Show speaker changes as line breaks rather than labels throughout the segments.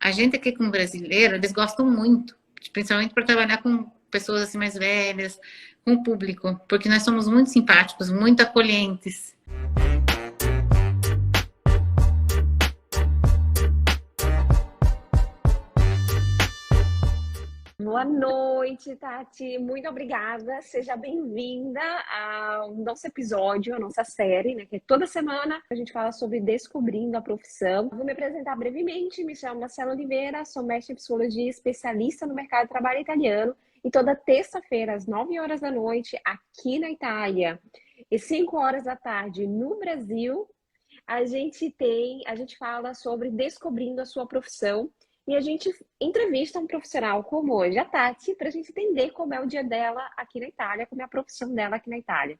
A gente aqui com brasileiro, eles gostam muito, principalmente para trabalhar com pessoas assim mais velhas, com o público, porque nós somos muito simpáticos, muito acolhentes.
Boa noite, Tati. Muito obrigada. Seja bem-vinda ao nosso episódio, a nossa série, né? Que toda semana a gente fala sobre descobrindo a profissão. Vou me apresentar brevemente. Me chamo Marcela Oliveira, sou mestre em psicologia, especialista no mercado de trabalho italiano. E toda terça-feira, às 9 horas da noite, aqui na Itália, e 5 horas da tarde no Brasil, a gente fala sobre descobrindo a sua profissão. E a gente entrevista um profissional como hoje, a Tati, para a gente entender como é o dia dela aqui na Itália, como é a profissão dela aqui na Itália.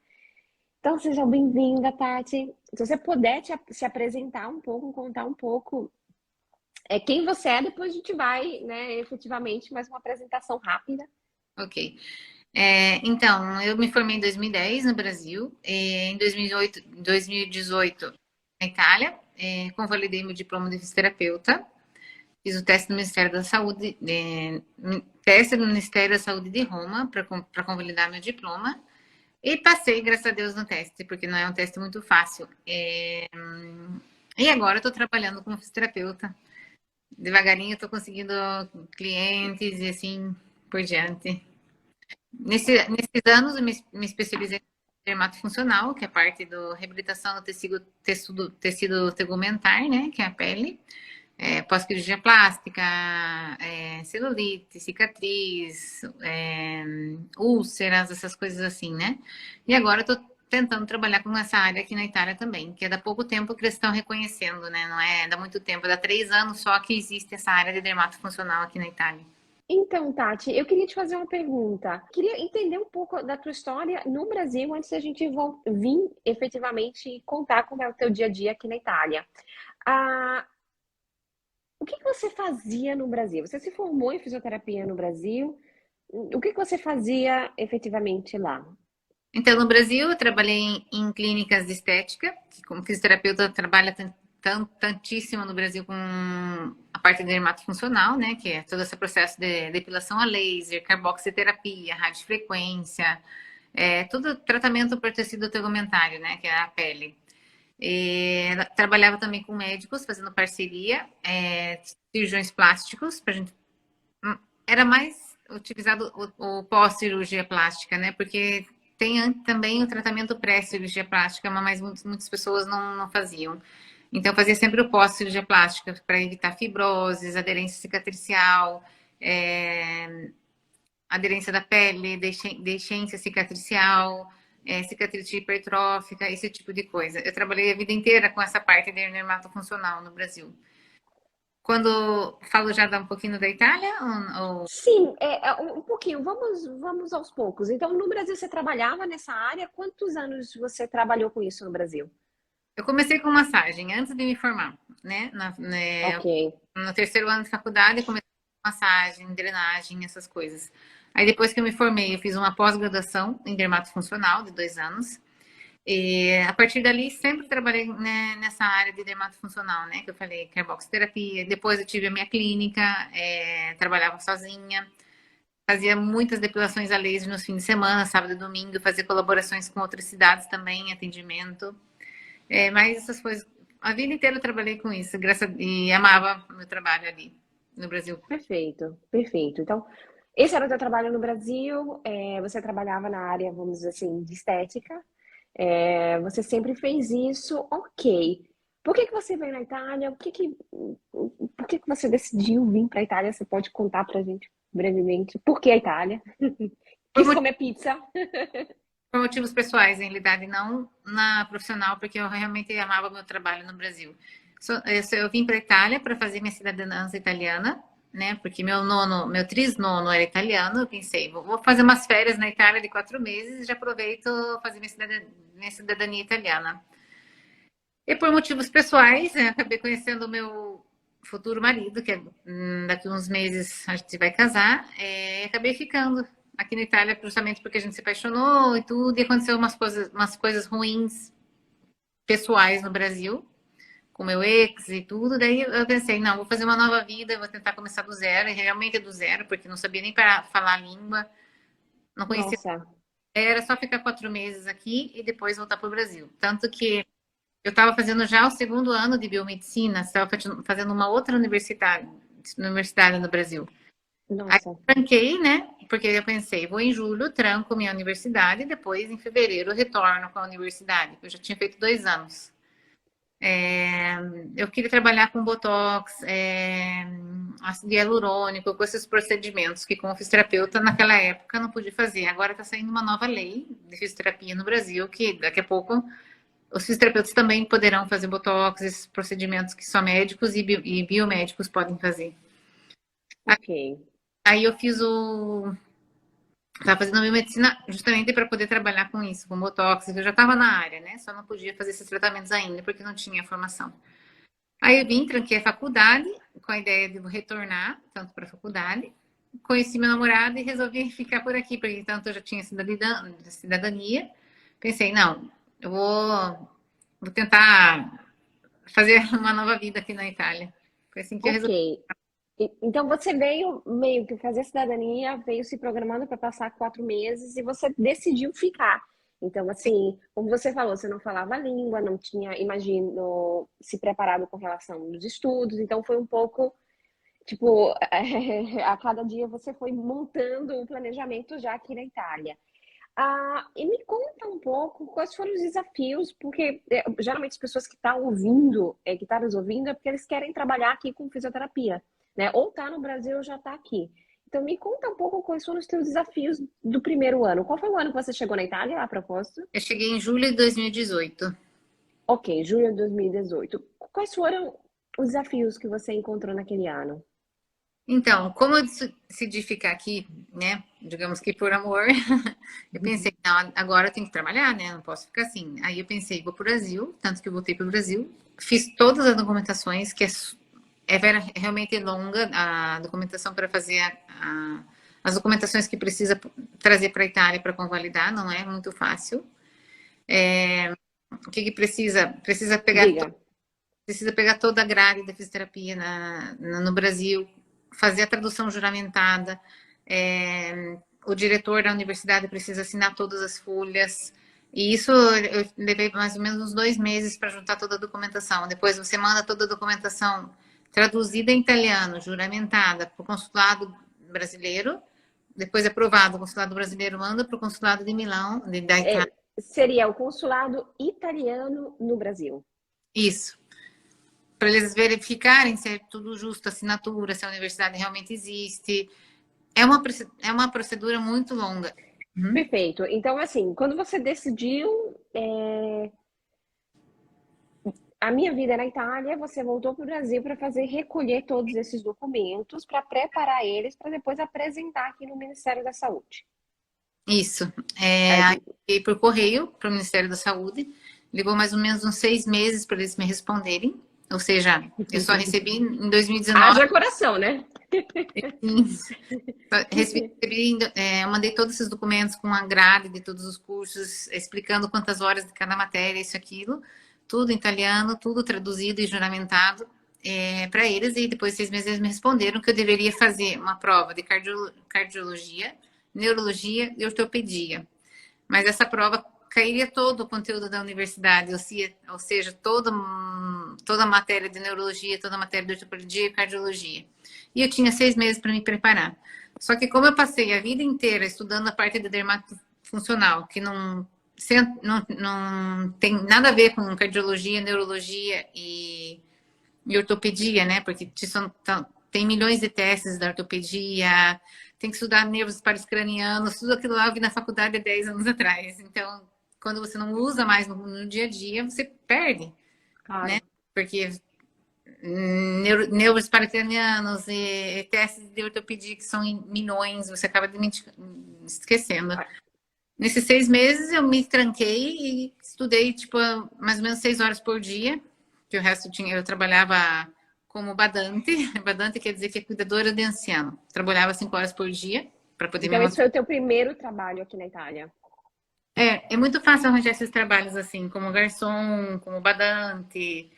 Então, seja bem-vinda, Tati. Se você puder se apresentar um pouco, contar um pouco quem você é, depois a gente vai, né, efetivamente, mais uma apresentação rápida.
Ok. Então, eu me formei em 2010 no Brasil, em 2018 na Itália, convalidei meu diploma de fisioterapeuta. Fiz o teste do Ministério da Saúde, teste do Ministério da Saúde de Roma para convalidar meu diploma. E passei, graças a Deus, no teste, porque não é um teste muito fácil. E agora estou trabalhando como fisioterapeuta. Devagarinho estou conseguindo clientes e assim por diante. Nesses anos eu me especializei em dermatofuncional, que é parte do reabilitação do tecido tegumentar, né, que é a pele. Pós-cirurgia plástica, celulite, cicatriz, úlceras, essas coisas assim, né? E agora eu tô tentando trabalhar com essa área aqui na Itália também, que é da pouco tempo que eles estão reconhecendo, né? Não é dá muito tempo, dá 3 anos só que existe essa área de dermatofuncional aqui na Itália.
Então, Tati, eu queria te fazer uma pergunta. Queria entender um pouco da tua história no Brasil antes da gente vir efetivamente contar como é o teu dia a dia aqui na Itália. Ah, o que você fazia no Brasil? Você se formou em fisioterapia no Brasil? O que você fazia efetivamente lá?
Então, no Brasil, eu trabalhei em clínicas de estética, que como fisioterapeuta trabalha tantíssimo no Brasil com a parte de dermatofuncional, né? Que é todo esse processo de depilação a laser, carboxiterapia, radiofrequência, todo tratamento por tecido tegumentário, né? Que é a pele. Trabalhava também com médicos, fazendo parceria, cirurgiões plásticos, pra gente. Era mais utilizado o pós-cirurgia plástica, né? Porque tem também o tratamento pré-cirurgia plástica, mas muitas pessoas não faziam. Então, fazia sempre o pós-cirurgia plástica para evitar fibroses, aderência cicatricial, aderência da pele, deiscência cicatricial, cicatriz hipertrófica, esse tipo de coisa. Eu trabalhei a vida inteira com essa parte de dermatofuncional no Brasil. Quando falo já dá um pouquinho da Itália?
Sim, um pouquinho. Vamos aos poucos. Então, no Brasil você trabalhava nessa área? Quantos anos você trabalhou com isso no Brasil?
Eu comecei com massagem antes de me formar, né?
Ok.
No terceiro ano de faculdade, eu comecei com massagem, drenagem, essas coisas. Aí depois que eu me formei, eu fiz uma pós-graduação em dermatofuncional de 2 anos. E a partir dali sempre trabalhei, né, nessa área de dermatofuncional, né? Que eu falei, carboxiterapia. Depois eu tive a minha clínica, trabalhava sozinha, fazia muitas depilações a laser nos fins de semana, sábado e domingo, fazia colaborações com outras cidades também, atendimento. Mas essas coisas, a vida inteira eu trabalhei com isso, e amava o meu trabalho ali no Brasil.
Perfeito, perfeito. Então, esse era o teu trabalho no Brasil, você trabalhava na área, vamos dizer assim, de estética, você sempre fez isso, ok. Por que você veio na Itália? Por que você decidiu vir para a Itália? Você pode contar para a gente brevemente por que a Itália?
Por,
Quis comer pizza?
por motivos pessoais, em realidade, não na profissional, porque eu realmente amava o meu trabalho no Brasil. Eu vim para a Itália para fazer minha cidadania italiana, né? Porque meu trisnono era italiano. Eu pensei, vou fazer umas férias na Itália de 4 meses e já aproveito fazer minha cidadania italiana. E por motivos pessoais, acabei conhecendo o meu futuro marido, que daqui uns meses a gente vai casar, e acabei ficando aqui na Itália justamente porque a gente se apaixonou e tudo, e aconteceu umas coisas ruins pessoais no Brasil, com meu ex e tudo. Daí eu pensei, não, vou fazer uma nova vida, vou tentar começar do zero, e realmente é do zero, porque não sabia nem para falar a língua, não conhecia.
Nossa,
Era só ficar 4 meses aqui e depois voltar para o Brasil. Tanto que eu estava fazendo já o segundo ano de biomedicina, estava fazendo uma outra universidade no Brasil. Aí
nossa.
eu tranquei, né? Porque eu pensei, vou em julho, tranco minha universidade e depois em fevereiro eu retorno com a universidade. Eu já tinha feito 2 anos. Eu queria trabalhar com botox, ácido hialurônico, com esses procedimentos que, como fisioterapeuta, naquela época não podia fazer. Agora está saindo uma nova lei de fisioterapia no Brasil, que daqui a pouco os fisioterapeutas também poderão fazer botox, esses procedimentos que só médicos e biomédicos podem fazer.
Ok.
Aí eu fiz o. Estava fazendo a biomedicina justamente para poder trabalhar com isso, com botox. Eu já estava na área, né? Só não podia fazer esses tratamentos ainda, porque não tinha formação. Aí eu vim, tranquei a faculdade, com a ideia de retornar, tanto para a faculdade. Conheci meu namorado e resolvi ficar por aqui, porque tanto eu já tinha cidadania. Pensei, não, vou tentar fazer uma nova vida aqui na Itália. Foi assim que eu
Ok.
resolvi.
Então você veio meio que fazer cidadania, veio se programando para passar 4 meses e você decidiu ficar. Então, assim, como você falou, você não falava a língua, não tinha, imagino, se preparado com relação aos estudos, então foi um pouco, tipo, a cada dia você foi montando o planejamento já aqui na Itália. E me conta um pouco quais foram os desafios, porque geralmente as pessoas que estão ouvindo, que estão nos ouvindo, é porque eles querem trabalhar aqui com fisioterapia, né? Ou tá no Brasil ou já tá aqui. Então me conta um pouco quais foram os teus desafios do primeiro ano. Qual foi o ano que você chegou na Itália, a propósito?
Eu cheguei em julho de 2018.
Ok, julho de 2018. Quais foram os desafios que você encontrou naquele ano?
Então, como eu decidi ficar aqui, né? Digamos que por amor, eu pensei, não, agora eu tenho que trabalhar, né? Não posso ficar assim. Aí eu pensei, vou para o Brasil, tanto que eu voltei para o Brasil, fiz todas as documentações, que realmente longa a documentação para fazer as documentações que precisa trazer para a Itália para convalidar, não é muito fácil. O que precisa?
Diga.
Precisa pegar toda a grade da fisioterapia no Brasil, fazer a tradução juramentada, o diretor da universidade precisa assinar todas as folhas. E isso eu levei mais ou menos uns 2 meses para juntar toda a documentação. Depois você manda toda a documentação traduzida em italiano, juramentada, para o consulado brasileiro. Depois aprovado, o consulado brasileiro manda para o consulado de Milão, da Itália.
Seria o consulado italiano no Brasil.
Isso. Para eles verificarem se é tudo justo, a assinatura, se a universidade realmente existe. É uma procedura muito longa. Uhum.
Perfeito. Então, assim, quando você decidiu, a minha vida é na Itália, você voltou para o Brasil para fazer recolher todos esses documentos, para preparar eles, para depois apresentar aqui no Ministério da Saúde.
Isso.
É,
Aí eu por correio para o Ministério da Saúde. Levou mais ou menos uns 6 meses para eles me responderem. Ou seja, eu só recebi em 2019.
haja coração, né?
Eu mandei todos esses documentos com a grade de todos os cursos, explicando quantas horas de cada matéria, isso, aquilo, tudo em italiano, tudo traduzido e juramentado para eles. E depois de 6 meses eles me responderam que eu deveria fazer uma prova de cardiologia, neurologia e ortopedia. Mas essa prova cairia todo o conteúdo da universidade, ou seja, toda a matéria de neurologia, toda a matéria de ortopedia e cardiologia. E eu tinha 6 meses para me preparar. Só que como eu passei a vida inteira estudando a parte da dermatofuncional, que não tem nada a ver com cardiologia, neurologia e ortopedia, né? Porque tem milhões de testes da ortopedia, tem que estudar nervos parascranianos, tudo aquilo lá eu vi na faculdade há 10 anos atrás. Então, quando você não usa mais no dia a dia, você perde, né?
Claro.
Porque nervos parascranianos e testes de ortopedia que são em milhões, você acaba esquecendo. Nesses 6 meses eu me tranquei e estudei tipo mais ou menos 6 horas por dia, que o resto eu trabalhava como badante. Badante quer dizer que é cuidadora de anciano. Trabalhava 5 horas por dia para poder me
Então, esse
manter.
foi o teu primeiro trabalho aqui na Itália.
É muito fácil arranjar esses trabalhos assim, como garçom, como badante.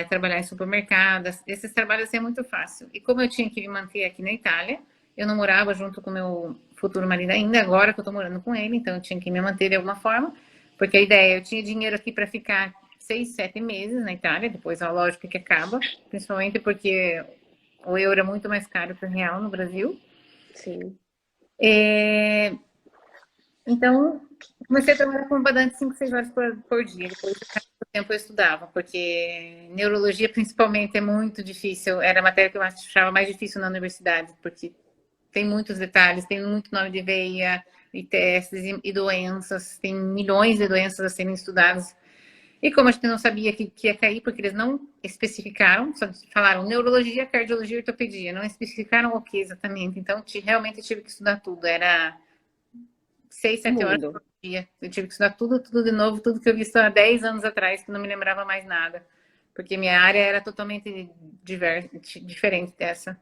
trabalhar em supermercados. Esses trabalhos assim, é muito fácil. E como eu tinha que me manter aqui na Itália, eu não morava junto com meu futuro marido ainda, agora que eu tô morando com ele, então eu tinha que me manter de alguma forma, porque a ideia, eu tinha dinheiro aqui para ficar 6, 7 meses na Itália, depois, ó, lógico que acaba, principalmente porque o euro é muito mais caro que o real no Brasil.
Sim.
É, então, comecei a trabalhar com bastante 5, 6 horas por dia. Depois do tempo eu estudava, porque neurologia principalmente é muito difícil. Era a matéria que eu achava mais difícil na universidade, porque tem muitos detalhes, tem muito nome de veia, e testes, e doenças, tem milhões de doenças a serem estudadas. E como a gente não sabia que ia cair, porque eles não especificaram, só falaram neurologia, cardiologia e ortopedia, não especificaram o que exatamente. Então, realmente tive que estudar tudo. Era 6, 7 horas
Mundo.
por dia. Eu tive que estudar tudo de novo, tudo que eu vi há 10 anos atrás, que não me lembrava mais nada. Porque minha área era totalmente diferente dessa.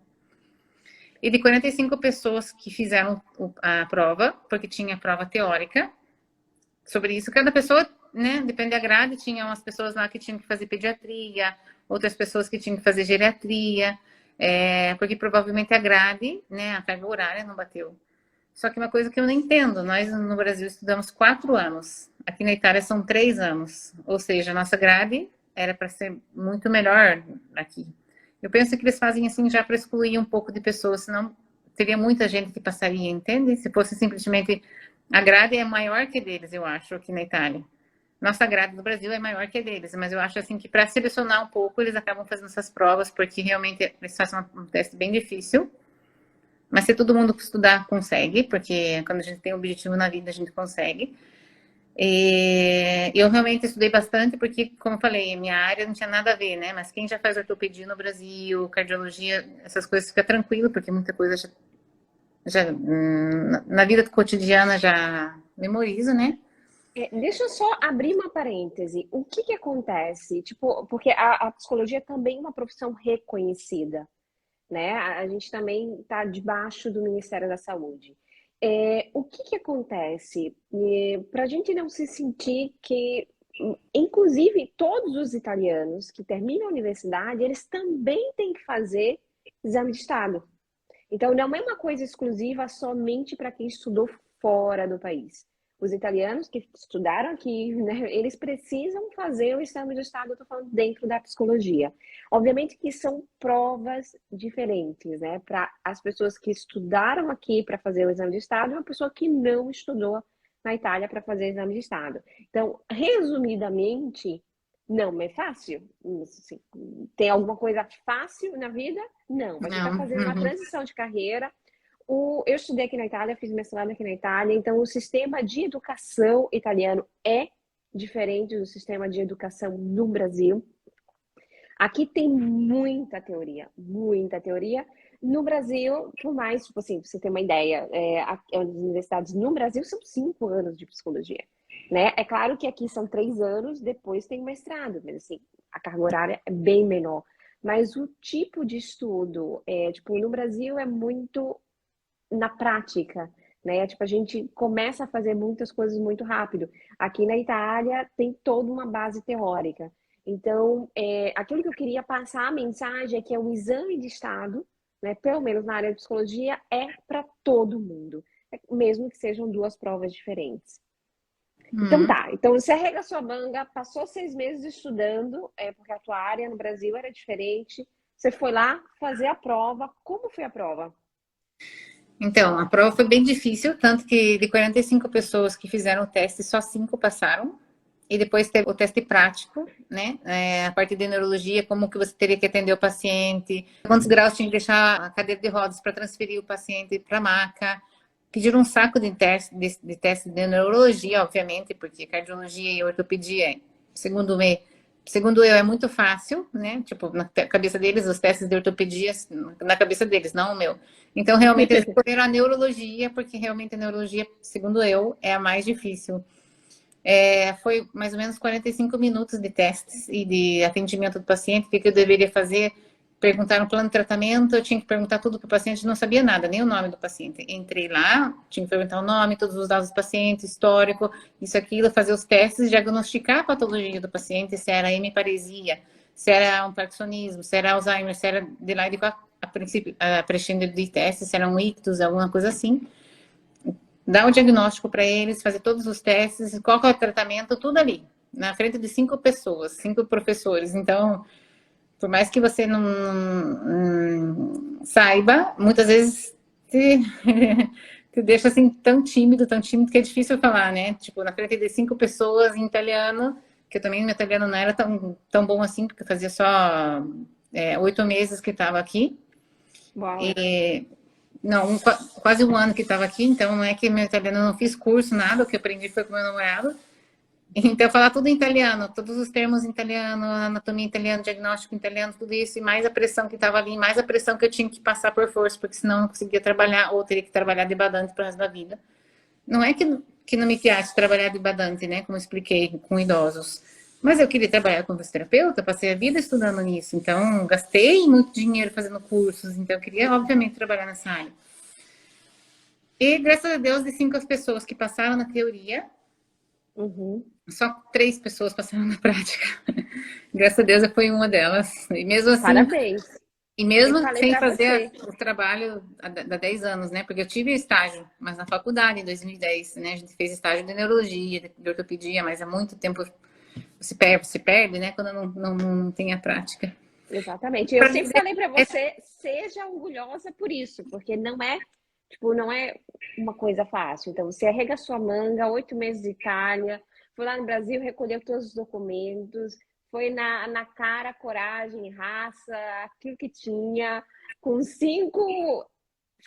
E de 45 pessoas que fizeram a prova, porque tinha prova teórica sobre isso, cada pessoa, né, depende da grade, tinha umas pessoas lá que tinham que fazer pediatria, outras pessoas que tinham que fazer geriatria, porque provavelmente a grade, né, a carga horária não bateu. Só que uma coisa que eu não entendo, nós no Brasil estudamos 4 anos, aqui na Itália são 3 anos, ou seja, a nossa grade era para ser muito melhor aqui. Eu penso que eles fazem assim já para excluir um pouco de pessoas, senão teria muita gente que passaria, entende? Se fosse simplesmente a grade é maior que deles, eu acho, aqui na Itália. Nossa grade do Brasil é maior que a deles, mas eu acho assim que para selecionar um pouco eles acabam fazendo essas provas porque realmente eles fazem um teste bem difícil. Mas se todo mundo estudar, consegue, porque quando a gente tem um objetivo na vida, a gente consegue. E eu realmente estudei bastante, porque, como eu falei, minha área não tinha nada a ver, né? Mas quem já faz ortopedia no Brasil, cardiologia, essas coisas, fica tranquilo, porque muita coisa na vida cotidiana já memorizo, né?
Deixa eu só abrir uma parêntese. O que que acontece? Tipo, porque a psicologia também é uma profissão reconhecida, né? A gente também está debaixo do Ministério da Saúde. O que que acontece? Para a gente não se sentir que, inclusive, todos os italianos que terminam a universidade, eles também têm que fazer exame de estado. Então, não é uma coisa exclusiva somente para quem estudou fora do país. Os italianos que estudaram aqui, né, eles precisam fazer o exame de estado, eu estou falando dentro da psicologia. Obviamente que são provas diferentes, né? Para as pessoas que estudaram aqui para fazer o exame de estado e uma pessoa que não estudou na Itália para fazer o exame de estado. Então, resumidamente, não é fácil. Assim, tem alguma coisa fácil na vida? Não. A gente está
Não.
fazendo uma transição de carreira. Eu estudei aqui na Itália, fiz mestrado aqui na Itália, então o sistema de educação italiano é diferente do sistema de educação no Brasil. Aqui tem muita teoria, muita teoria. No Brasil, por mais, tipo assim, pra você ter uma ideia, as universidades no Brasil são 5 anos de psicologia, né? É claro que aqui são 3 anos, depois tem mestrado, mas assim, a carga horária é bem menor. Mas o tipo de estudo, tipo, no Brasil é muito na prática, né? Tipo, a gente começa a fazer muitas coisas muito rápido. Aqui na Itália tem toda uma base teórica. Então, aquilo que eu queria passar a mensagem é que o exame de estado, né, pelo menos na área de psicologia, é para todo mundo, mesmo que sejam duas provas diferentes. Então tá, então você arrega a sua manga, passou 6 meses estudando, porque a tua área no Brasil era diferente, você foi lá fazer a prova. Como foi a prova?
Então, a prova foi bem difícil, tanto que de 45 pessoas que fizeram o teste, só 5 passaram. E depois teve o teste prático, né? A parte de neurologia, como que você teria que atender o paciente, quantos graus tinha que deixar a cadeira de rodas para transferir o paciente para a maca. Pediram um saco de teste de neurologia, obviamente, porque cardiologia e ortopedia, segundo eu, é muito fácil, né? Tipo, na cabeça deles, os testes de ortopedia, na cabeça deles, não o meu. Então, realmente, eles escolheram a neurologia, porque realmente a neurologia, segundo eu, é a mais difícil. Foi mais ou menos 45 minutos de testes e de atendimento do paciente, o que eu deveria fazer. Perguntaram o plano de tratamento, eu tinha que perguntar tudo para o paciente, não sabia nada, nem o nome do paciente. Entrei lá, tinha que perguntar o nome, todos os dados do paciente, histórico, isso, aquilo, fazer os testes, diagnosticar a patologia do paciente, se era hemiparesia, se era um parkinsonismo, se era Alzheimer, se era de lá de cá, a princípio, a prescindendo de teste, se era um ictus, alguma coisa assim. Dar o diagnóstico para eles, fazer todos os testes, qual que é o tratamento, tudo ali, na frente de 5 pessoas, 5 professores. Então, por mais que você não saiba, muitas vezes te deixa assim tão tímido que é difícil falar, né? Tipo, na frente de 5 pessoas em italiano, que eu também, meu italiano não era tão bom assim, porque eu fazia só 8 meses que estava aqui.
Uau.
E, não, quase um ano que estava aqui, então não é que meu italiano eu não fiz curso, nada, o que eu aprendi foi com meu namorado. Então, falar tudo em italiano, todos os termos em italiano, anatomia em italiano, diagnóstico em italiano, tudo isso, e mais a pressão que estava ali, mais a pressão que eu tinha que passar por força, porque senão eu não conseguia trabalhar, ou teria que trabalhar de badante pro resto da vida. Não é que não me piace trabalhar de badante, né, como eu expliquei, com idosos. Mas eu queria trabalhar como fisioterapeuta, passei a vida estudando nisso, então gastei muito dinheiro fazendo cursos, então eu queria, obviamente, trabalhar nessa área. E, graças a Deus, de 5 pessoas que passaram na teoria, só 3 pessoas passaram na prática. Graças a Deus eu fui uma delas. E mesmo assim,
Parabéns.
e
Eu
mesmo
falei
sem
para
fazer
você.
o trabalho há 10 anos, né? Porque eu tive estágio, mas na faculdade, em 2010, né? A gente fez estágio de neurologia, de ortopedia, mas há muito tempo se perde, né? Quando não tem a prática.
Exatamente. Eu
Para
sempre
dizer,
falei para você, seja orgulhosa por isso, porque não é, tipo, não é uma coisa fácil. Então, você arregaçou a manga, 8 meses de Itália, foi lá no Brasil, recolheu todos os documentos, foi na cara, coragem, raça, aquilo que tinha, com 5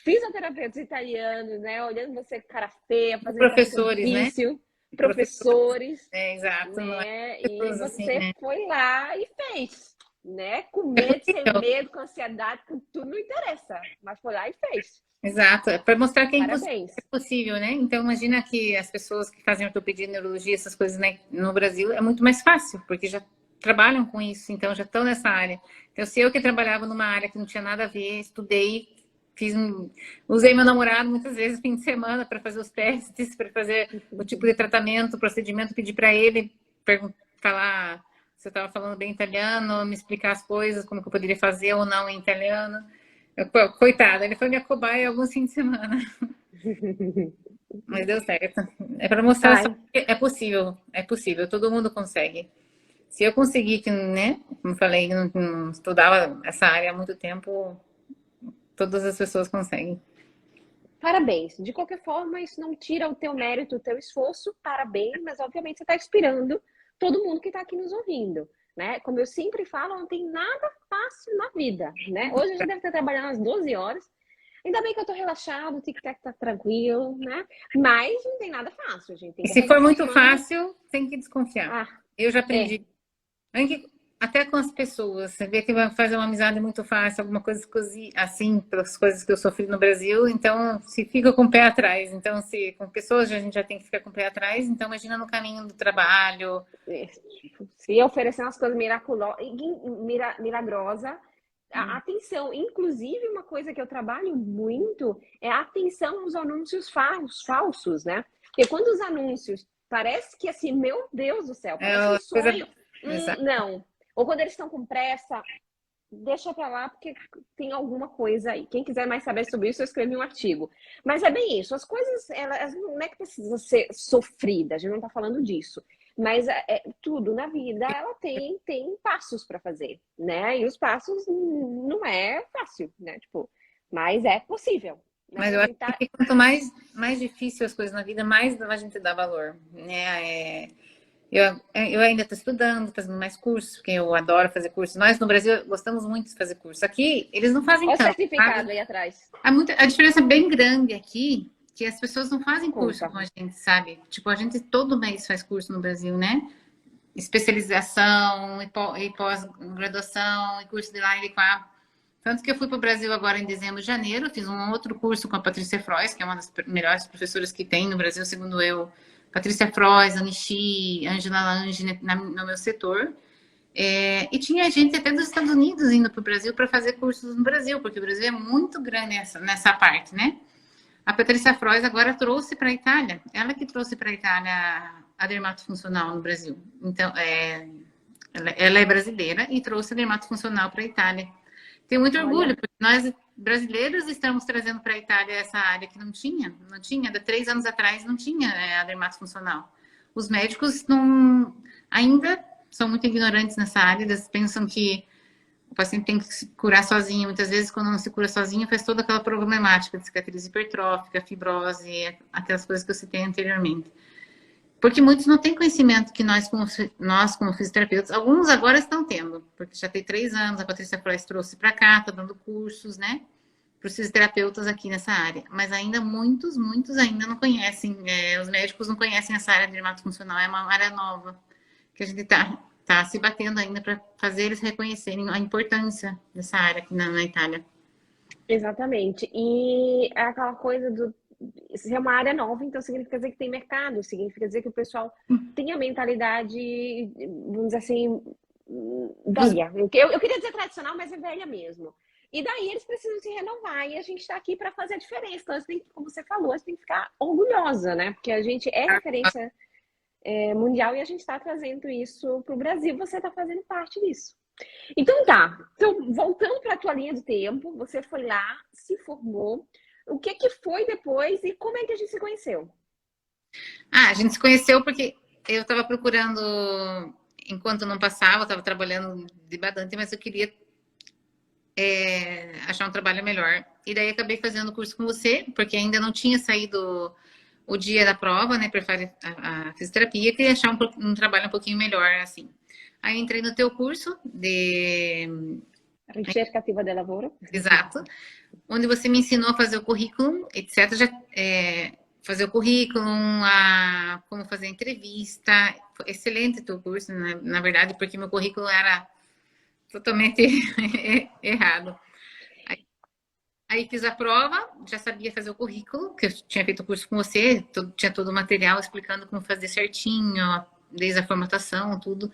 fisioterapeutas italianos, né? Olhando você com cara feia, fazendo teste
professores, né?
difícil,
Professores,
professores,
exato, não é
né? E
pessoas assim,
você
né?
foi lá e fez, né? Com
É
medo, sem
possível.
medo, com ansiedade, com tudo, não interessa. Mas foi lá e fez.
Exato, é para mostrar que
Parabéns.
é possível, né? Então, imagina que as pessoas que fazem ortopedia, neurologia, essas coisas, né, no Brasil é muito mais fácil, porque já trabalham com isso, então já estão nessa área. Então, se eu que trabalhava numa área que não tinha nada a ver, estudei, usei meu namorado muitas vezes fim de semana para fazer os testes, para fazer o tipo de tratamento, o procedimento, pedir para ele falar se eu estava falando bem italiano, me explicar as coisas, como que eu poderia fazer ou não em italiano. Coitada, ele foi minha cobaia alguns fins de semana, mas deu certo. É para mostrar só
Ai,
que é possível, todo mundo consegue. Se eu conseguir, que, né, como falei, não estudava essa área há muito tempo, todas as pessoas conseguem.
parabéns. De qualquer forma, isso não tira o teu mérito, o teu esforço, parabéns, mas obviamente você está inspirando todo mundo que está aqui nos ouvindo. Né? Como eu sempre falo, não tem nada fácil na vida. Né? Hoje a gente deve estar trabalhando às 12 horas. Ainda bem que eu tô relaxado, o tic-tac tá tranquilo, né? Mas não tem nada fácil, a gente tem
E
que
se for
arregaçar a
muito
manga.
fácil, tem que desconfiar.
Ah,
Eu já
é.
aprendi. Até com as pessoas. Você vê que vai fazer uma amizade muito fácil, alguma coisa assim, pelas coisas que eu sofri no Brasil. Então, se fica com o pé atrás. Então, se com pessoas a gente já tem que ficar com o pé atrás, então imagina no caminho do trabalho.
É. Se oferecer umas coisas milagrosas, a atenção. Inclusive, uma coisa que eu trabalho muito é a atenção aos anúncios falsos, né? Porque quando os anúncios parece que assim, meu Deus do céu,
É
parece um
uma coisa.
sonho.
Exato.
Não. Ou quando eles estão com pressa, deixa pra lá porque tem alguma coisa aí. Quem quiser mais saber sobre isso, eu escrevi um artigo. Mas é bem isso. As coisas, elas não é que precisam ser sofridas, a gente não tá falando disso. Mas tudo na vida, ela tem passos para fazer, né? E os passos não é fácil, né? Tipo, mas é possível,
Mas
né? A
eu acho
gente tá.
que quanto mais difícil as coisas na vida, mais a gente dá valor, né? Eu ainda estou estudando, fazendo mais cursos, porque eu adoro fazer cursos. Nós no Brasil gostamos muito de fazer curso. Aqui eles não fazem
Olha o
tanto,
certificado
sabe?
aí atrás.
A diferença é bem grande aqui, que as pessoas não fazem curso
Conta.
como a gente, sabe? Tipo, a gente todo mês faz curso no Brasil, né? Especialização e pós-graduação, e curso de lá e de cá. Tanto que eu fui para o Brasil agora em dezembro e janeiro, fiz um outro curso com a Patrícia Frois, que é uma das melhores professoras que tem no Brasil, segundo eu. Patrícia Frois, Anishi, Angela Lange, né, no meu setor. E tinha gente até dos Estados Unidos indo para o Brasil para fazer cursos no Brasil, porque o Brasil é muito grande nessa parte, né? A Patrícia Frois agora trouxe para a Itália, ela que trouxe para a Itália a dermatofuncional no Brasil. Então, Ela é brasileira e trouxe a dermatofuncional para a Itália. Tenho muito
Olha,
orgulho, porque nós brasileiros estamos trazendo para a Itália essa área que não tinha, há 3 anos atrás não tinha a dermatofuncional. Os médicos não, ainda são muito ignorantes nessa área, eles pensam que o paciente tem que se curar sozinho. Muitas vezes, quando não se cura sozinho, faz toda aquela problemática de cicatriz hipertrófica, fibrose, aquelas coisas que eu citei anteriormente. Porque muitos não têm conhecimento que nós como fisioterapeutas, alguns agora estão tendo, porque já tem 3 anos, a Patrícia Frois trouxe para cá, está dando cursos, né, para os fisioterapeutas aqui nessa área. Mas ainda muitos ainda não conhecem, os médicos não conhecem essa área de dermatofuncional, é uma área nova, que a gente está se batendo ainda para fazer eles reconhecerem a importância dessa área aqui na Itália.
exatamente. E é aquela coisa do. Se é uma área nova, então significa dizer que tem mercado, significa dizer que o pessoal tem a mentalidade, vamos dizer assim, velha. Eu queria dizer tradicional, mas é velha mesmo. E daí eles precisam se renovar e a gente está aqui para fazer a diferença. Então, tem, como você falou, a gente tem que ficar orgulhosa, né? Porque a gente é referência mundial e a gente está trazendo isso para o Brasil. Você está fazendo parte disso. Então tá. Então, voltando para a tua linha do tempo, você foi lá, se formou. O que que foi depois e como é que a gente se conheceu?
A gente se conheceu porque eu estava procurando, enquanto não passava, eu estava trabalhando de badante, mas eu queria achar um trabalho melhor. E daí acabei fazendo o curso com você, porque ainda não tinha saído o dia da prova, né, para fazer a fisioterapia, queria achar um trabalho um pouquinho melhor, assim. Aí entrei no teu curso de...
Ricerca ativa de lavoro?
Exato. Onde você me ensinou a fazer o currículo, etc. Já, fazer o currículo, como fazer entrevista. Foi excelente o teu curso, na verdade, porque meu currículo era totalmente errado. Aí fiz a prova, já sabia fazer o currículo, que eu tinha feito o curso com você, tinha todo o material explicando como fazer certinho, desde a formatação, tudo.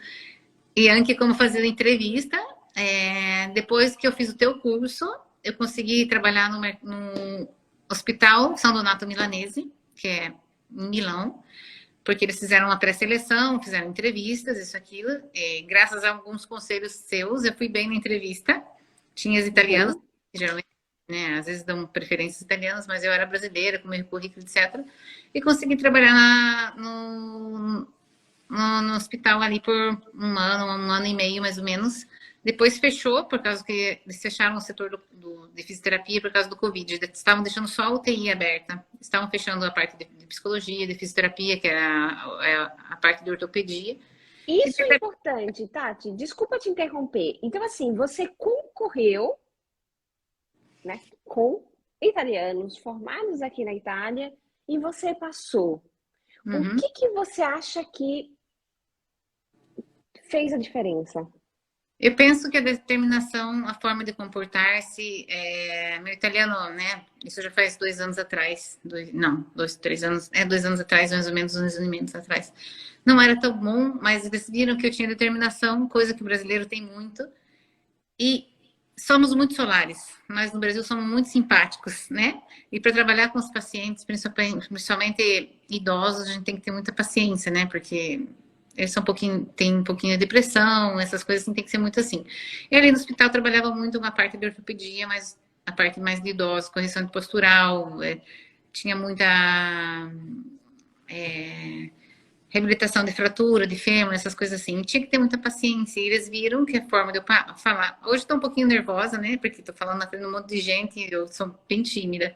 E Anki, como fazer a entrevista. Depois que eu fiz o teu curso, eu consegui trabalhar no Hospital São Donato Milanese, que é em Milão, porque eles fizeram uma pré-seleção, fizeram entrevistas, isso, aquilo. E, graças a alguns conselhos seus, eu fui bem na entrevista. Tinha as italianas,
Uhum.
geralmente, né, às vezes dão preferências italianas, mas eu era brasileira, com meu currículo, etc. E consegui trabalhar no hospital ali por um ano e meio, mais ou menos. Depois fechou, por causa que eles fecharam o setor de fisioterapia por causa do Covid. Estavam deixando só a UTI aberta. Estavam fechando a parte de psicologia, de fisioterapia, que era a parte de ortopedia.
Isso é importante, Tati. Desculpa te interromper. Então, assim, você concorreu, né, com italianos formados aqui na Itália e você passou. O
Uhum.
que que você acha que fez a diferença?
Eu penso que a determinação, a forma de comportar-se, meu italiano, né? Isso já faz 2 anos atrás, não, 2, 3 anos, 2 anos atrás, mais ou menos, 2 anos atrás. Não era tão bom, mas eles viram que eu tinha determinação, coisa que o brasileiro tem muito. E somos muito solares. Nós no Brasil somos muito simpáticos, né? E para trabalhar com os pacientes, principalmente idosos, a gente tem que ter muita paciência, né? Porque eles são tem um pouquinho de depressão, essas coisas assim, tem que ser muito assim. E ali no hospital eu trabalhava muito uma parte de ortopedia, mas a parte mais de idosos, correção de postural, tinha muita reabilitação de fratura, de fêmur, essas coisas assim. Tinha que ter muita paciência. E eles viram que a forma de eu falar. Hoje estou um pouquinho nervosa, né? Porque estou falando na frente de um monte de gente e eu sou bem tímida.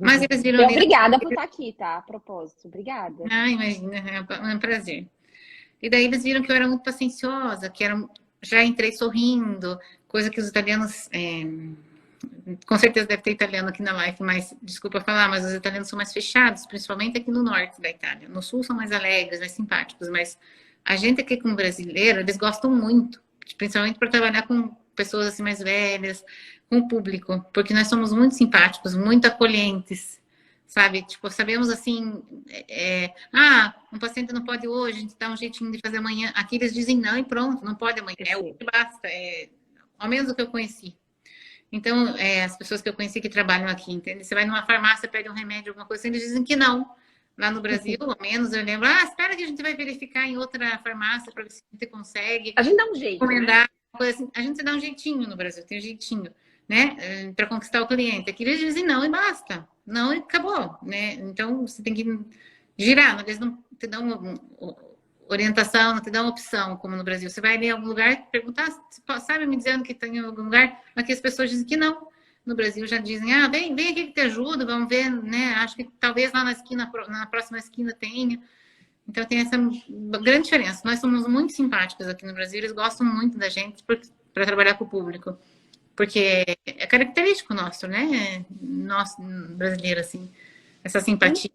Mas eles viram
E
ali.
obrigada por estar aqui, tá? A propósito, obrigada.
Imagina, é um prazer. E daí eles viram que eu era muito pacienciosa, já entrei sorrindo, coisa que os italianos. Com certeza deve ter italiano aqui na live, mas desculpa falar, mas os italianos são mais fechados, principalmente aqui no norte da Itália. No sul são mais alegres, mais simpáticos, mas a gente aqui como brasileiro, eles gostam muito, principalmente para trabalhar com pessoas assim mais velhas, com o público, porque nós somos muito simpáticos, muito acolhentes, sabe? Tipo, sabemos assim, um paciente não pode hoje, a gente dá um jeitinho de fazer amanhã. Aqui eles dizem não e pronto, não pode amanhã, é o
Sim.
que basta, ao menos o que eu conheci. Então, as pessoas que eu conheci que trabalham aqui, entende? Você vai numa farmácia, pede um remédio, alguma coisa assim, eles dizem que não. Lá no Brasil, ao menos, eu lembro, espera que a gente vai verificar em outra farmácia para ver se você consegue
A gente dá um jeito, né?
recomendar. Coisa assim. A gente se dá um jeitinho no Brasil, tem um jeitinho, né? Para conquistar o cliente. Aqui eles dizem não e basta. Não e acabou, né? Então, você tem que girar, eles não te dão orientação, não te dão opção, como no Brasil. Você vai ali em algum lugar perguntar, sabe me dizendo que tem em algum lugar, aqui as pessoas dizem que não. No Brasil já dizem, vem aqui que te ajudo, vamos ver, né? Acho que talvez lá na esquina, na próxima esquina tenha. Então tem essa grande diferença. Nós somos muito simpáticos aqui no Brasil, eles gostam muito da gente para trabalhar com o público. Porque é característico nosso, né? Nosso brasileiro, assim, essa simpatia.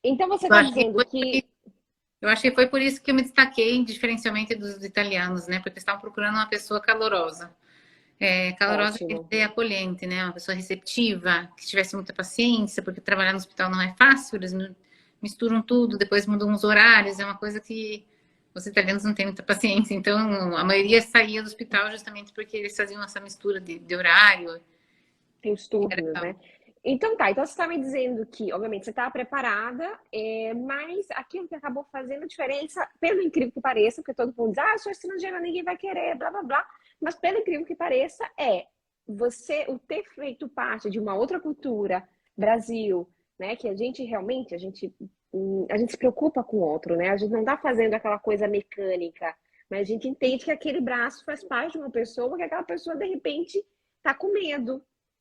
Então você
Eu
está
acho que
dizendo
foi,
que
eu acho que foi por isso que eu me destaquei, diferencialmente dos italianos, né? Porque estavam procurando uma pessoa calorosa. Calorosa quer
ótimo.
dizer acolhente, né? Uma pessoa receptiva, que tivesse muita paciência, porque trabalhar no hospital não é fácil, eles misturam tudo, depois mudam os horários, é uma coisa que os italianos não têm muita paciência. Então, a maioria saía do hospital justamente porque eles faziam essa mistura de horário.
Tem os turnos,
Era,
né? Então tá, então você está me dizendo que, obviamente, você estava preparada, mas aquilo que acabou fazendo diferença, pelo incrível que pareça, porque todo mundo diz, eu sou estrangeira, ninguém vai querer, blá blá blá, mas pelo incrível que pareça, você, o ter feito parte de uma outra cultura, Brasil, né, que a gente realmente, a gente se preocupa com o outro, né? A gente não está fazendo aquela coisa mecânica, mas a gente entende que aquele braço faz parte de uma pessoa, que aquela pessoa, de repente, tá com medo,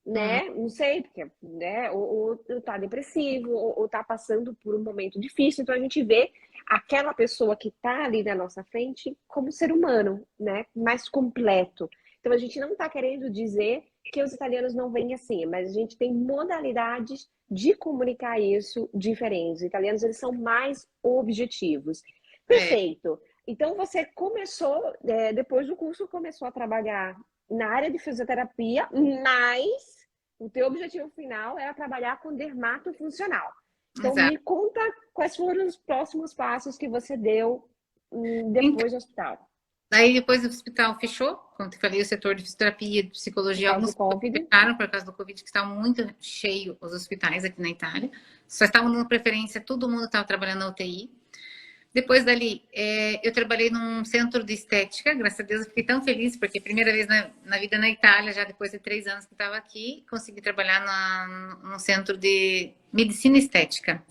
hum,
né? Não sei, porque, né? Ou tá depressivo, ou tá passando por um momento difícil. Então a gente vê aquela pessoa que tá ali na nossa frente como ser humano, né? Mais completo. Então a gente não tá querendo dizer que os italianos não vêm assim, mas a gente tem modalidades de comunicar isso diferentes. Os italianos, eles são mais objetivos.
é,
Perfeito. Então você começou, depois do curso, começou a trabalhar na área de fisioterapia, mas o teu objetivo final era trabalhar com dermatofuncional. Então,
exato.
me conta quais foram os próximos passos que você deu
Então,
depois do hospital,
daí depois o hospital fechou, como eu falei, o setor de fisioterapia, de
por
psicologia,
causa
alguns
do COVID.
fecharam por causa do Covid, que estavam muito cheios os hospitais aqui na Itália. Só estavam dando preferência, todo mundo estava trabalhando na UTI. Depois dali, eu trabalhei num centro de estética, graças a Deus eu fiquei tão feliz, porque primeira vez na vida na Itália, já depois de 3 anos que estava aqui, consegui trabalhar num centro de medicina estética.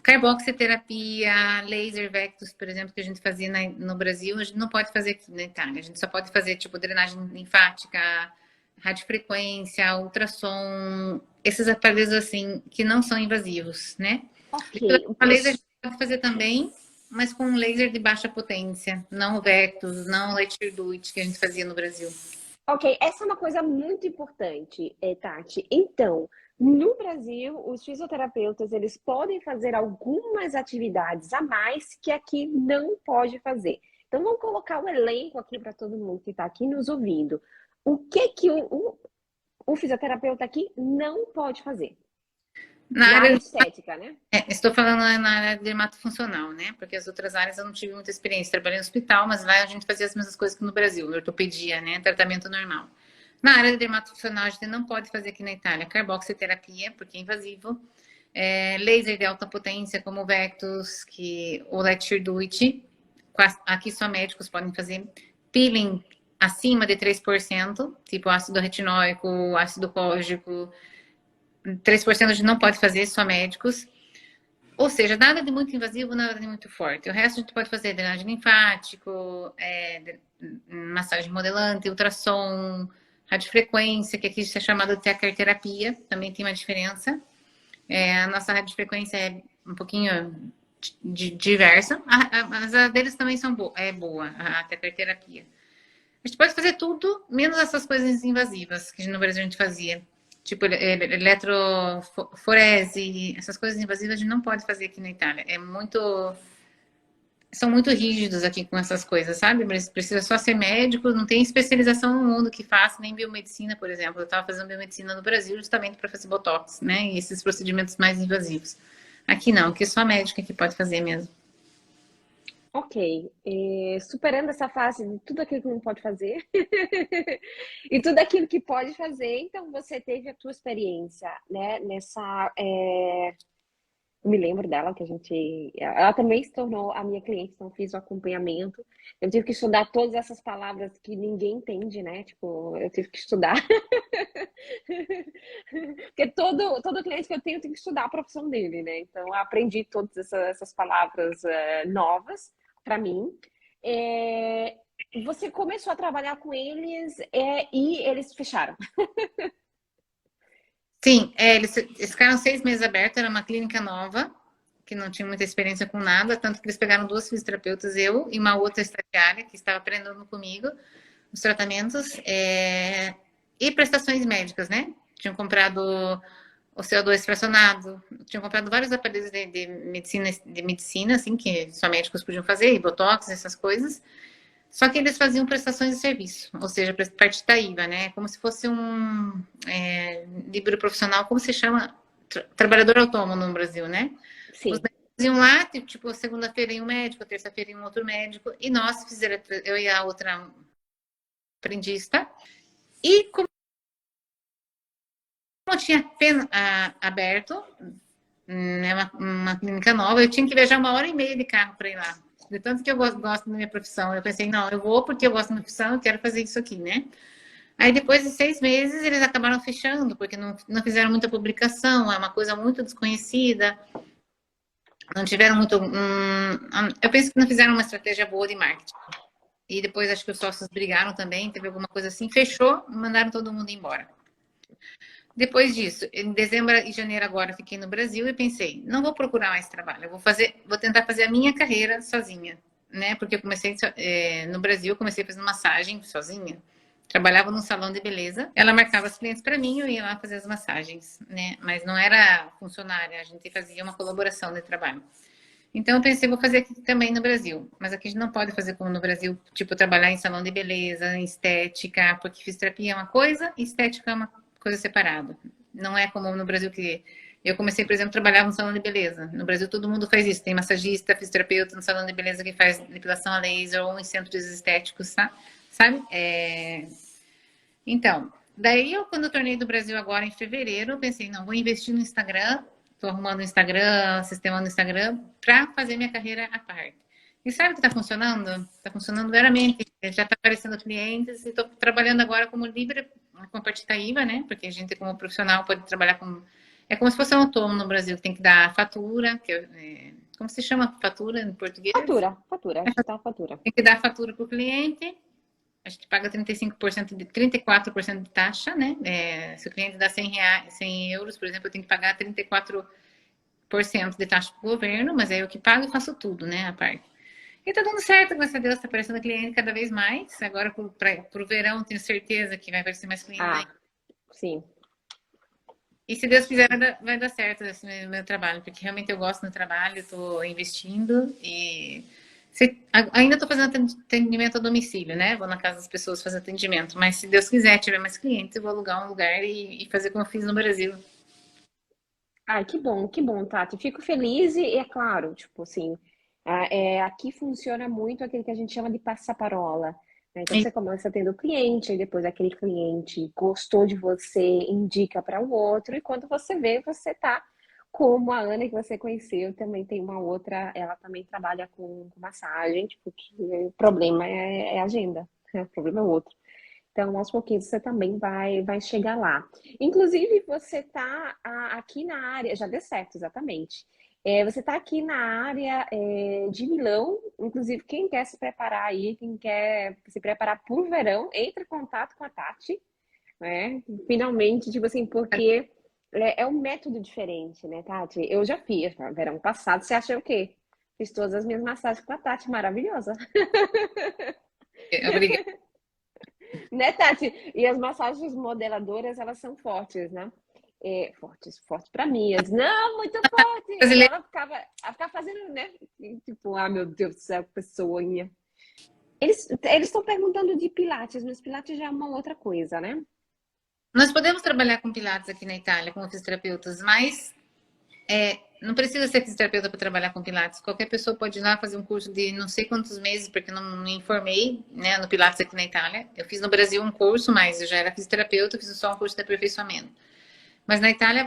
Carboxiterapia, laser vectus, por exemplo, que a gente fazia no Brasil, a gente não pode fazer aqui na Itália. A gente só pode fazer, tipo, drenagem linfática, radiofrequência, ultrassom, esses aparelhos, assim, que não são invasivos, né?
Ok.
Depois, a laser a gente pode fazer também, mas com um laser de baixa potência, não o vectus, não o Leiter Duit, que a gente fazia no Brasil.
Ok, essa é uma coisa muito importante, Tati. Então, no Brasil, os fisioterapeutas, eles podem fazer algumas atividades a mais que aqui não pode fazer. Então, vamos colocar o elenco aqui para todo mundo que está aqui nos ouvindo. O que que o fisioterapeuta aqui não pode fazer?
Na
Na área
área
de estética, né?
estou falando na área de dermatofuncional, né? Porque as outras áreas eu não tive muita experiência. Trabalhei no hospital, mas lá a gente fazia as mesmas coisas que no Brasil, ortopedia, né? Tratamento normal. Na área de dermatofuncional, a gente não pode fazer aqui na Itália carboxiterapia, porque é invasivo. Laser de alta potência, como o Vectus, o Letirduit. Aqui só médicos podem fazer. Peeling acima de 3%, tipo ácido retinóico, ácido cógico. 3% a gente não pode fazer, só médicos. Ou seja, nada de muito invasivo, nada de muito forte. O resto a gente pode fazer drenagem linfático, massagem modelante, ultrassom, radiofrequência, que aqui é chamada de tecarterapia, também tem uma diferença. A nossa radiofrequência é um pouquinho diversa, mas a deles também é boa, a tecarterapia. A gente pode fazer tudo, menos essas coisas invasivas que no Brasil a gente fazia. Tipo, eletroforese, essas coisas invasivas a gente não pode fazer aqui na Itália. São muito rígidos aqui com essas coisas, sabe? Mas precisa só ser médico, não tem especialização no mundo que faça, nem biomedicina, por exemplo. Eu estava fazendo biomedicina no Brasil justamente para fazer botox, né? E esses procedimentos mais invasivos. Aqui não, aqui só médico que pode fazer mesmo.
Ok, superando essa fase de tudo aquilo que não pode fazer e tudo aquilo que pode fazer, então você teve a tua experiência, né, Eu me lembro dela, que a gente. Ela também se tornou a minha cliente, então fiz o acompanhamento. Eu tive que estudar todas essas palavras que ninguém entende, né? Tipo, eu tive que estudar. Porque todo cliente que eu tenho tem que estudar a profissão dele, né? Então, eu aprendi todas essas palavras novas para mim. É, você começou a trabalhar com eles e eles fecharam.
Sim, eles ficaram 6 meses abertos, era uma clínica nova, que não tinha muita experiência com nada, tanto que eles pegaram 2 fisioterapeutas, eu e uma outra estagiária que estava aprendendo comigo os tratamentos e prestações médicas, né? Tinham comprado o CO2 fracionado, tinham comprado vários aparelhos de medicina, assim, que só médicos podiam fazer, e botox, essas coisas. Só que eles faziam prestações de serviço, ou seja, parte da IVA, né? Como se fosse um livro profissional, como se chama? Trabalhador autônomo no Brasil, né? Os
Sim.
médicos iam lá, tipo, segunda-feira em um médico, terça-feira em um outro médico, e nós fizeram, eu e a outra aprendista, e como tinha aberto, uma clínica nova, eu tinha que viajar 1h30 de carro para ir lá. De tanto que eu gosto da minha profissão. Eu pensei, não, eu vou porque eu gosto da minha profissão, eu quero fazer isso aqui, né? Aí depois de 6 meses eles acabaram fechando, porque não fizeram muita publicação, é uma coisa muito desconhecida, não tiveram muito. Eu penso que não fizeram uma estratégia boa de marketing. E depois acho que os sócios brigaram também, teve alguma coisa assim, fechou, mandaram todo mundo embora. Depois disso, em dezembro e janeiro agora fiquei no Brasil e pensei, não vou procurar mais trabalho, vou tentar fazer a minha carreira sozinha, né? Porque eu comecei no Brasil, comecei fazendo massagem sozinha. Trabalhava num salão de beleza, ela marcava os clientes para mim, eu ia lá fazer as massagens, né? Mas não era funcionária, a gente fazia uma colaboração de trabalho. Então eu pensei, vou fazer aqui também no Brasil, mas aqui a gente não pode fazer como no Brasil, tipo trabalhar em salão de beleza, em estética, porque fisioterapia é uma coisa, e estética é uma coisa separada. Não é como no Brasil que eu comecei, por exemplo, a trabalhar no salão de beleza. No Brasil todo mundo faz isso, tem massagista, fisioterapeuta no salão de beleza que faz depilação a laser ou em centros estéticos, sabe? Então, daí eu quando eu tornei do Brasil agora em fevereiro, eu pensei, não, vou investir no Instagram, tô arrumando o Instagram, sistema no Instagram, para fazer minha carreira à parte. E sabe o que está funcionando? Está funcionando veramente. Já está aparecendo clientes e estou trabalhando agora como livre com a parte da IVA, né? Porque a gente, como profissional, pode trabalhar com. É como se fosse um autônomo no Brasil, que tem que dar fatura, como se chama fatura em português?
Fatura, acho que tá a fatura.
Tem que dar fatura para o cliente, a gente paga 35% 34% de taxa, né? Se o cliente dá R$ 100, 100 euros, por exemplo, eu tenho que pagar 34% de taxa para o governo, mas é eu que pago e faço tudo, né? A parte. E tá dando certo, graças a Deus, tá aparecendo cliente cada vez mais. Agora, pro verão, tenho certeza que vai aparecer mais clientes aí.
Ah, sim.
E se Deus quiser, vai dar certo esse meu trabalho, porque realmente eu gosto do trabalho, estou investindo e ainda estou fazendo atendimento a domicílio, né? Vou na casa das pessoas fazer atendimento, mas se Deus quiser, tiver mais clientes, eu vou alugar um lugar e fazer como eu fiz no Brasil.
Ah, que bom, Tati. Fico feliz e é claro, tipo assim, aqui funciona muito aquele que a gente chama de passaparola, né? Então
E
você começa tendo cliente, e depois aquele cliente gostou de você, indica para o outro, e quando você vê, você tá como a Ana que você conheceu, também tem uma outra, ela também trabalha com massagem, tipo, que o problema é agenda, né? O problema é outro. Então, aos pouquinhos você também vai chegar lá. Inclusive, você está aqui na área, já deu certo, exatamente. Você está aqui na área de Milão, inclusive quem quer se preparar aí, quem quer se preparar para o verão, entre em contato com a Tati, né? Finalmente, tipo assim, porque é um método diferente, né, Tati? Eu já fiz, verão passado, você acha o quê? Fiz todas as minhas massagens com a Tati, maravilhosa.
obrigada.
Né, Tati? E as massagens modeladoras, elas são fortes, né? Fortes para mim. Não, muito forte! E
Brasileiro,
ela ficava fazendo, né? Tipo, ah, meu Deus do céu, pessoinha. Eles estão perguntando de Pilates, mas Pilates já é uma outra coisa, né?
nós podemos trabalhar com Pilates aqui na Itália, como fisioterapeutas, mas não precisa ser fisioterapeuta para trabalhar com Pilates. Qualquer pessoa pode ir lá fazer um curso de não sei quantos meses, porque eu não me informei, né, no Pilates aqui na Itália. Eu fiz no Brasil um curso, mas eu já era fisioterapeuta, fiz só um curso de aperfeiçoamento. Mas na Itália,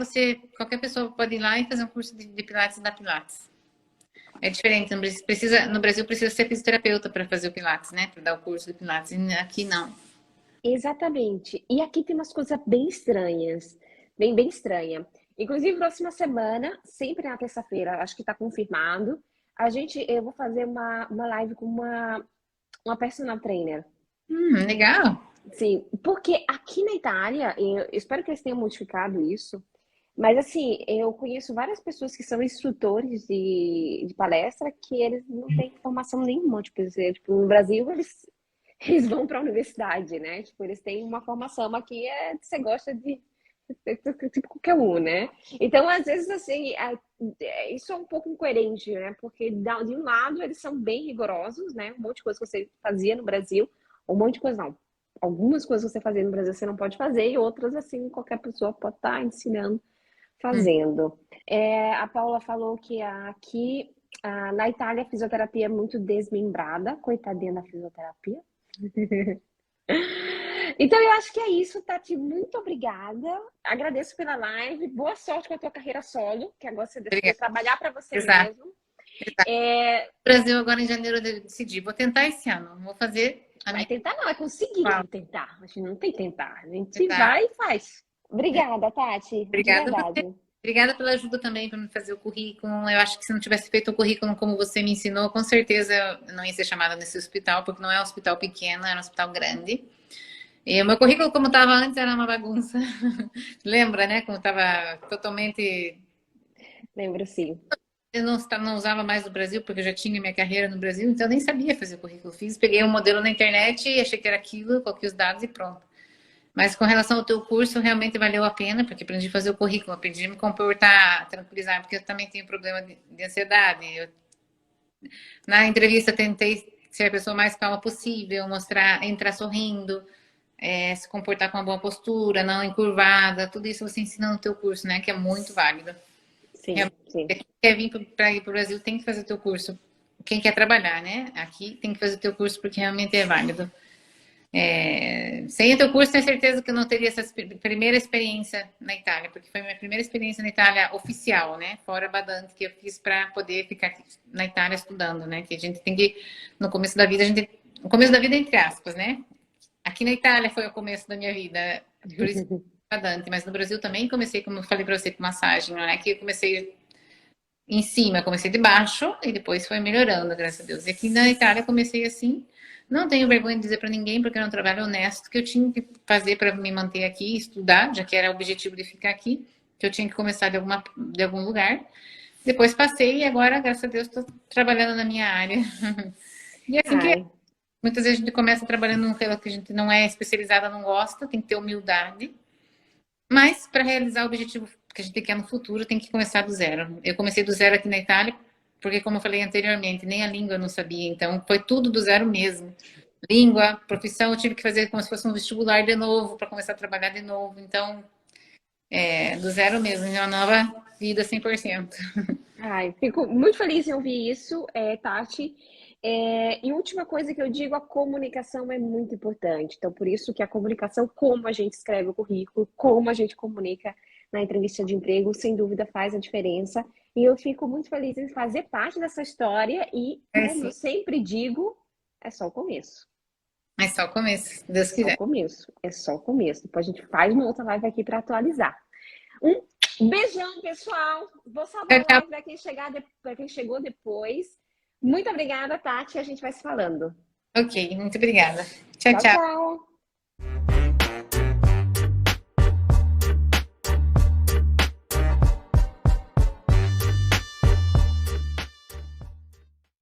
qualquer pessoa pode ir lá e fazer um curso de Pilates da Pilates. É diferente, no Brasil precisa ser fisioterapeuta para fazer o Pilates, né? Para dar o curso de Pilates. E aqui não.
Exatamente. E aqui tem umas coisas bem estranhas, bem estranha. Inclusive, próxima semana, sempre na terça-feira, acho que está confirmado, eu vou fazer uma live com uma personal trainer.
Legal.
Sim, porque aqui na Itália, eu espero que eles tenham modificado isso, mas assim, eu conheço várias pessoas que são instrutores de palestra que eles não têm formação nenhuma, tipo, no Brasil eles vão para a universidade, né? Tipo, eles têm uma formação aqui você gosta de tipo qualquer um, né? Então, às vezes, assim, isso é um pouco incoerente, né? Porque de um lado eles são bem rigorosos, né? Um monte de coisa que você fazia no Brasil, um monte de coisa não. Algumas coisas que você fazia no Brasil você não pode fazer e outras, assim, qualquer pessoa pode estar ensinando, fazendo. A Paula falou que aqui na Itália a fisioterapia é muito desmembrada, coitadinha da fisioterapia. Então, eu acho que é isso, Tati. Muito obrigada. Agradeço pela live. Boa sorte com a tua carreira solo, que agora você decidiu
Obrigada.
trabalhar para você
Exato.
mesmo.
Exato.
É...
No Brasil, agora em janeiro, eu decidi. Vou tentar esse ano. Vou fazer a
Vai
minha.
tentar, não, é conseguir tentar. A gente não tem tentar. A gente
Exato.
vai e faz. Obrigada, Tati. De
Obrigada a você.
verdade.
Obrigada pela ajuda também para me fazer o currículo. Eu acho que se não tivesse feito o currículo como você me ensinou, com certeza eu não ia ser chamada nesse hospital, porque não é um hospital pequeno, é um hospital grande. E o meu currículo, como estava antes, era uma bagunça. Lembra, né? Como estava totalmente.
Lembro sim.
Eu não usava mais no Brasil, porque eu já tinha minha carreira no Brasil, então eu nem sabia fazer o currículo. Fiz, peguei um modelo na internet, achei que era aquilo, coloquei os dados e pronto. Mas com relação ao teu curso, realmente valeu a pena, porque aprendi a fazer o currículo, aprendi a me comportar, tranquilizar, porque eu também tenho problema de ansiedade. Na entrevista, tentei ser a pessoa mais calma possível, mostrar, entrar sorrindo, se comportar com uma boa postura, não encurvada, tudo isso você ensina no teu curso, né? Que é muito válido.
Sim,
Realmente,
sim.
quem quer vir para ir para o Brasil tem que fazer o teu curso. Quem quer trabalhar, né? Aqui tem que fazer o teu curso porque realmente é válido. Sem o teu curso, tenho certeza que eu não teria essa primeira experiência na Itália, porque foi a minha primeira experiência na Itália oficial, né? Fora a Badante, que eu fiz para poder ficar aqui na Itália estudando, né? Que a gente tem que, no começo da vida, no começo da vida, entre aspas, né? Aqui na Itália foi o começo da minha vida, por isso Badante, mas no Brasil também comecei, como eu falei para você, com massagem, né? Que eu comecei em cima, comecei de baixo e depois foi melhorando, graças a Deus. E aqui na Itália comecei assim. Não tenho vergonha de dizer para ninguém, porque era um trabalho honesto que eu tinha que fazer para me manter aqui, estudar, já que era o objetivo de ficar aqui, que eu tinha que começar de algum lugar. Depois passei e agora, graças a Deus, estou trabalhando na minha área. E assim que é.
Ai,
Muitas vezes a gente começa trabalhando num que a gente não é especializada, não gosta, tem que ter humildade. Mas para realizar o objetivo que a gente quer no futuro, tem que começar do zero. Eu comecei do zero aqui na Itália, porque como eu falei anteriormente, nem a língua eu não sabia, então foi tudo do zero mesmo. Língua, profissão, eu tive que fazer como se fosse um vestibular de novo para começar a trabalhar de novo. Então, do zero mesmo, uma nova vida 100%.
ai, fico muito feliz em ouvir isso, Tati. E última coisa que eu digo, a comunicação é muito importante. Então, por isso que a comunicação, como a gente escreve o currículo, como a gente comunica na entrevista de emprego, sem dúvida faz a diferença. E eu fico muito feliz em fazer parte dessa história e, como eu
Sim.
sempre digo, é só o começo.
Mas só o começo, se Deus
Só o
quiser.
começo. É só o começo. Depois a gente faz uma outra live aqui para atualizar. Um beijão, pessoal. Vou salvar
Tchau,
a
tchau.
live para quem chegou depois. Muito obrigada, Tati. A gente vai se falando.
Ok, muito obrigada. Tchau,
Tchau,
tchau.
tchau.